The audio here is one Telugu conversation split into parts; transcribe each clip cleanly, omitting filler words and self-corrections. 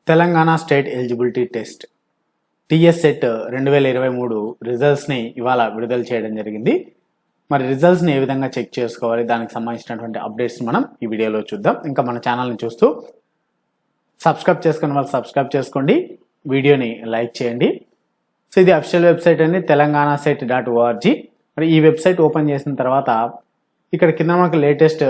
Telangana state eligibility test TS set 2023 రిజల్ట్స్ని ఇవాళ విడుదల చేయడం జరిగింది. మరి రిజల్ట్స్ని ఏ విధంగా చెక్ చేసుకోవాలి, దానికి సంబంధించినటువంటి అప్డేట్స్ని మనం ఈ వీడియోలో చూద్దాం. ఇంకా మన ఛానల్ని చూస్తూ సబ్స్క్రైబ్ చేసుకున్న వాళ్ళు సబ్స్క్రైబ్ చేసుకోండి, వీడియోని లైక్ చేయండి. సో ఇది అఫీషియల్ వెబ్సైట్ అండి, telanganastate.org. మరి ఈ వెబ్సైట్ ఓపెన్ చేసిన తర్వాత ఇక్కడ కింద మనకు లేటెస్ట్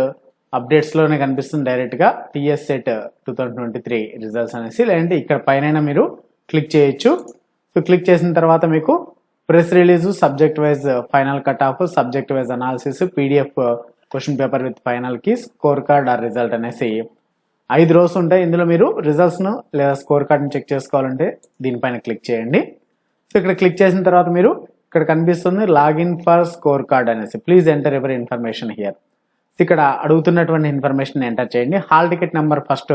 అప్డేట్స్లోనే కనిపిస్తుంది డైరెక్ట్గా టీఎస్ సెట్ 2023 రిజల్ట్స్ అనేసి. లేదంటే ఇక్కడ పైన మీరు క్లిక్ చేయొచ్చు. సో క్లిక్ చేసిన తర్వాత మీకు press release, subject wise final cut off, subject wise analysis, PDF question paper with final కి స్కోర్ కార్డ్ ఆర్ రిజల్ట్ అనేసి 5 రోజులు ఉంటాయి. ఇందులో మీరు రిజల్ట్స్ను లేదా స్కోర్ కార్డ్ని చెక్ చేసుకోవాలంటే దీనిపైన క్లిక్ చేయండి. సో ఇక్కడ క్లిక్ చేసిన తర్వాత మీరు ఇక్కడ కనిపిస్తుంది లాగిన్ ఫర్ స్కోర్ కార్డ్ అనేసి, please enter ever information here. ఇక్కడ అడుగుతున్నటువంటి ఇన్ఫర్మేషన్ ఎంటర్ చేయండి. Hall ticket number first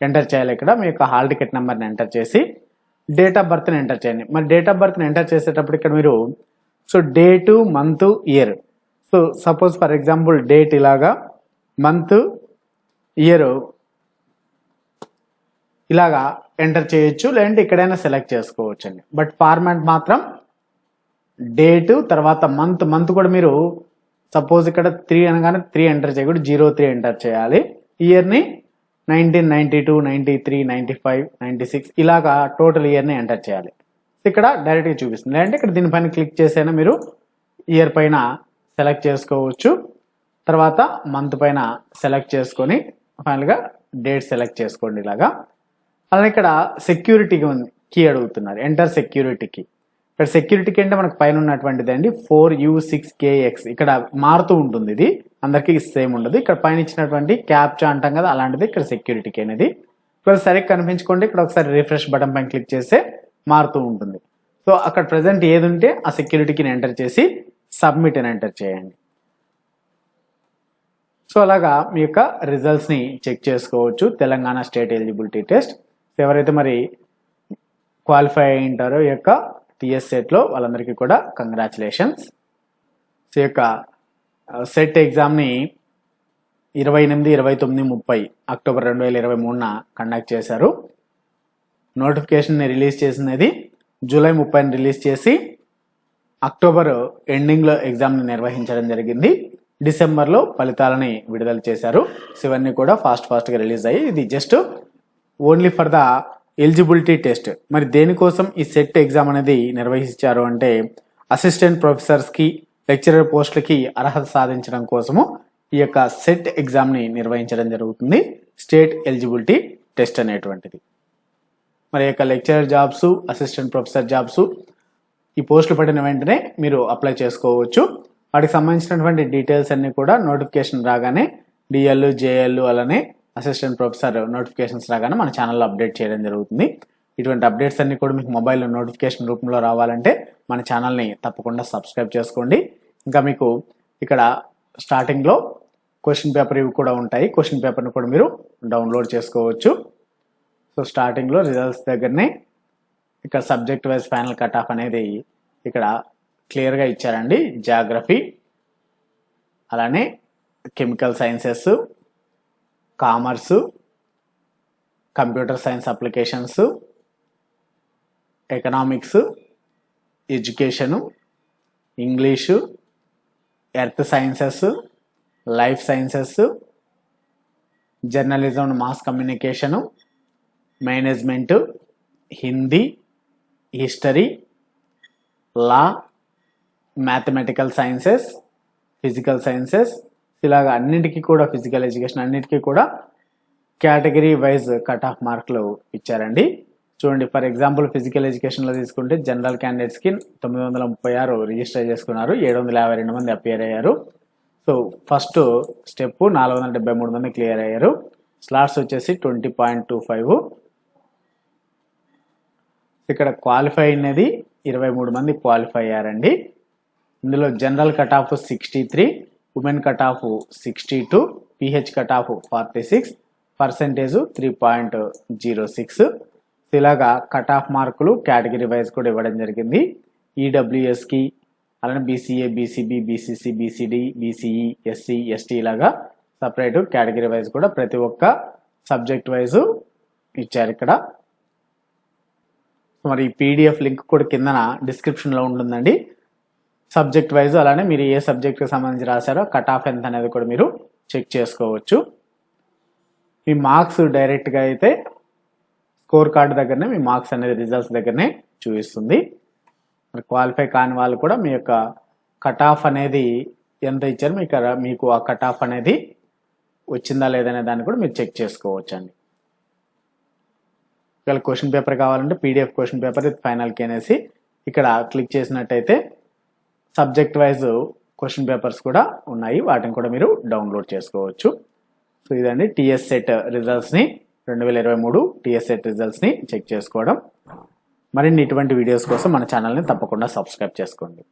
enter చేయాలి. ఇక్కడ మీ యొక్క హాల్ టికెట్ నెంబర్ని ఎంటర్ చేసి డేట్ ఆఫ్ బర్త్ని ఎంటర్ చేయండి. మరి డేట్ ఆఫ్ బర్త్ని ఎంటర్ చేసేటప్పుడు ఇక్కడ మీరు so date, month, year, so suppose for example date ఇలాగా, మంత్, ఇయర్ ఇలాగా ఎంటర్ చేయొచ్చు, లేదంటే ఇక్కడైనా సెలెక్ట్ చేసుకోవచ్చు అండి. బట్ ఫార్మాట్ మాత్రం డేటు తర్వాత మంత్ కూడా మీరు సపోజ్ ఇక్కడ 3 అనగానే 3 ఎంటర్ చేయకూడదు, 03 ఎంటర్ చేయాలి. ఇయర్ని 1992, 93, 95, 96 ఇలాగా టోటల్ ఇయర్ని ఎంటర్ చేయాలి. ఇక్కడ డైరెక్ట్గా చూపిస్తుంది. లేదంటే ఇక్కడ దీనిపైన క్లిక్ చేసైనా మీరు ఇయర్ పైన సెలెక్ట్ చేసుకోవచ్చు. తర్వాత మంత్ పైన సెలెక్ట్ చేసుకొని ఫైనల్గా డేట్ సెలెక్ట్ చేసుకోండి ఇలాగా. అలానే ఇక్కడ సెక్యూరిటీ కీ అడుగుతున్నారు, ఎంటర్ సెక్యూరిటీ కీ. ఇక్కడ సెక్యూరిటీ అంటే మనకు పైన ఉన్నటువంటిది అండి 4U6KX. ఇక్కడ మారుతూ ఉంటుంది, ఇది అందరికీ సేమ్ ఉండదు. ఇక్కడ పైన ఇచ్చినటువంటి క్యాప్చా అంటాం కదా, అలాంటిది ఇక్కడ సెక్యూరిటీ కీ అనేది. ఇక్కడ సరిగ్గా కనిపించుకోండి. ఇక్కడ ఒకసారి రిఫ్రెష్ బటన్ పైన క్లిక్ చేస్తే మారుతూ ఉంటుంది. సో అక్కడ ప్రెసెంట్ ఏది ఉంటే ఆ సెక్యూరిటీ కీని ఎంటర్ చేసి సబ్మిట్ అని ఎంటర్ చేయండి. సో అలాగా మీ యొక్క రిజల్ట్స్ని చెక్ చేసుకోవచ్చు తెలంగాణ స్టేట్ ఎలిజిబిలిటీ టెస్ట్. ఎవరైతే మరి క్వాలిఫై అయి ఉంటారో ఈ యొక్క టీఎస్ సెట్లో వాళ్ళందరికీ కూడా కంగ్రాచులేషన్స్. సో యొక్క సెట్ ఎగ్జామ్ని 28, 29, 30 అక్టోబర్ 2023 కండక్ట్ చేశారు. నోటిఫికేషన్ని రిలీజ్ చేసినది జూలై 30 రిలీజ్ చేసి అక్టోబర్ ఎండింగ్లో ఎగ్జామ్ని నిర్వహించడం జరిగింది. డిసెంబర్లో ఫలితాలని విడుదల చేశారు. సో ఇవన్నీ కూడా ఫాస్ట్గా రిలీజ్ అయ్యి, ఇది just only for the eligibility test. మరి దేనికోసం ఈ సెట్ ఎగ్జామ్ అనేది నిర్వహించారు అంటే అసిస్టెంట్ ప్రొఫెసర్స్కి, లెక్చరర్ పోస్టులకి అర్హత సాధించడం కోసము ఈ యొక్క సెట్ ఎగ్జామ్ని నిర్వహించడం జరుగుతుంది, స్టేట్ ఎలిజిబిలిటీ టెస్ట్ అనేటువంటిది. మరి యొక్క lecturer jobs, assistant professor jobs ఈ పోస్టులు పడిన వెంటనే మీరు అప్లై చేసుకోవచ్చు. వాటికి సంబంధించినటువంటి డీటెయిల్స్ అన్ని కూడా నోటిఫికేషన్ రాగానే డిఎల్, జేఎల్ అలానే అసిస్టెంట్ ప్రొఫెసర్ నోటిఫికేషన్స్ రాగానే మన ఛానల్లో అప్డేట్ చేయడం జరుగుతుంది. ఇటువంటి అప్డేట్స్ అన్ని కూడా మీకు మొబైల్లో నోటిఫికేషన్ రూపంలో రావాలంటే మన ఛానల్ని తప్పకుండా సబ్స్క్రైబ్ చేసుకోండి. ఇంకా మీకు ఇక్కడ స్టార్టింగ్లో క్వశ్చన్ పేపర్ ఇవి కూడా ఉంటాయి, క్వశ్చన్ పేపర్ని కూడా మీరు డౌన్లోడ్ చేసుకోవచ్చు. సో స్టార్టింగ్లో రిజల్ట్స్ దగ్గరనే ఇక్కడ subject wise final cut off అనేది ఇక్కడ క్లియర్గా ఇచ్చారండి. జాగ్రఫీ, అలానే chemical sciences, commerce, computer science applications, economics, education, English, earth sciences, life sciences, journalism and mass communication, management, Hindi, history, law, mathematical sciences, physical sciences ఇలాగా అన్నింటికీ కూడా, ఫిజికల్ ఎడ్యుకేషన్ అన్నింటికీ కూడా కేటగిరీ వైజ్ కట్ ఆఫ్ మార్కులు ఇచ్చారండి. చూడండి, ఫర్ ఎగ్జాంపుల్ ఫిజికల్ ఎడ్యుకేషన్లో తీసుకుంటే జనరల్ క్యాండిడేట్స్కి 936 రిజిస్టర్ చేసుకున్నారు, 752 మంది అపియర్ అయ్యారు. సో ఫస్ట్ స్టెప్ 473 మంది క్లియర్ అయ్యారు. స్లాట్స్ వచ్చేసి 20.25. ఇక్కడ క్వాలిఫై అనేది 23 మంది క్వాలిఫై అయ్యారండి. ఇందులో general cut off 63, women cut off 62, PH cut off 46, percentage 3.06. ఇలాగా కట్ ఆఫ్ మార్కులు కేటగిరీ వైజ్ కూడా ఇవ్వడం జరిగింది. ఈడబ్ల్యూఎస్కి, అలానే BCA, BCB, BCC, BCD, BCE, SC, ST ఇలాగా సపరేట్ కేటగిరీ వైజ్ కూడా ప్రతి ఒక్క సబ్జెక్ట్ వైజ్ ఇచ్చారు. ఇక్కడ మరి పీడిఎఫ్ లింక్ కూడా కిందన డిస్క్రిప్షన్లో ఉంటుందండి. సబ్జెక్ట్ వైజ్ అలానే మీరు ఏ సబ్జెక్ట్కి సంబంధించి రాశారో కట్ ఆఫ్ ఎంత అనేది కూడా మీరు చెక్ చేసుకోవచ్చు. మీ మార్క్స్ డైరెక్ట్గా అయితే స్కోర్ కార్డు దగ్గరనే మీ మార్క్స్ అనేది రిజల్ట్స్ దగ్గరనే చూపిస్తుంది. మరి క్వాలిఫై కాని వాళ్ళు కూడా మీ యొక్క కట్ ఆఫ్ అనేది ఎంత ఇచ్చారు మీకు ఆ కట్ ఆఫ్ అనేది వచ్చిందా లేదనే దాన్ని కూడా మీరు చెక్ చేసుకోవచ్చు అండి. ఒకవేళ క్వశ్చన్ పేపర్ కావాలంటే PDF question paper with final కి అనేసి ఇక్కడ క్లిక్ చేసినట్టయితే సబ్జెక్ట్ వైజ్ క్వశ్చన్ పేపర్స్ కూడా ఉన్నాయి, వాటిని కూడా మీరు డౌన్లోడ్ చేసుకోవచ్చు. సో ఇదండి టీఎస్ సెట్ రిజల్ట్స్ని 2023 టీఎస్ సెట్ రిజల్ట్స్ని చెక్ చేసుకోవడం. మరిన్ని ఇటువంటి వీడియోస్ కోసం మన ఛానల్ని తప్పకుండా సబ్స్క్రైబ్ చేసుకోండి.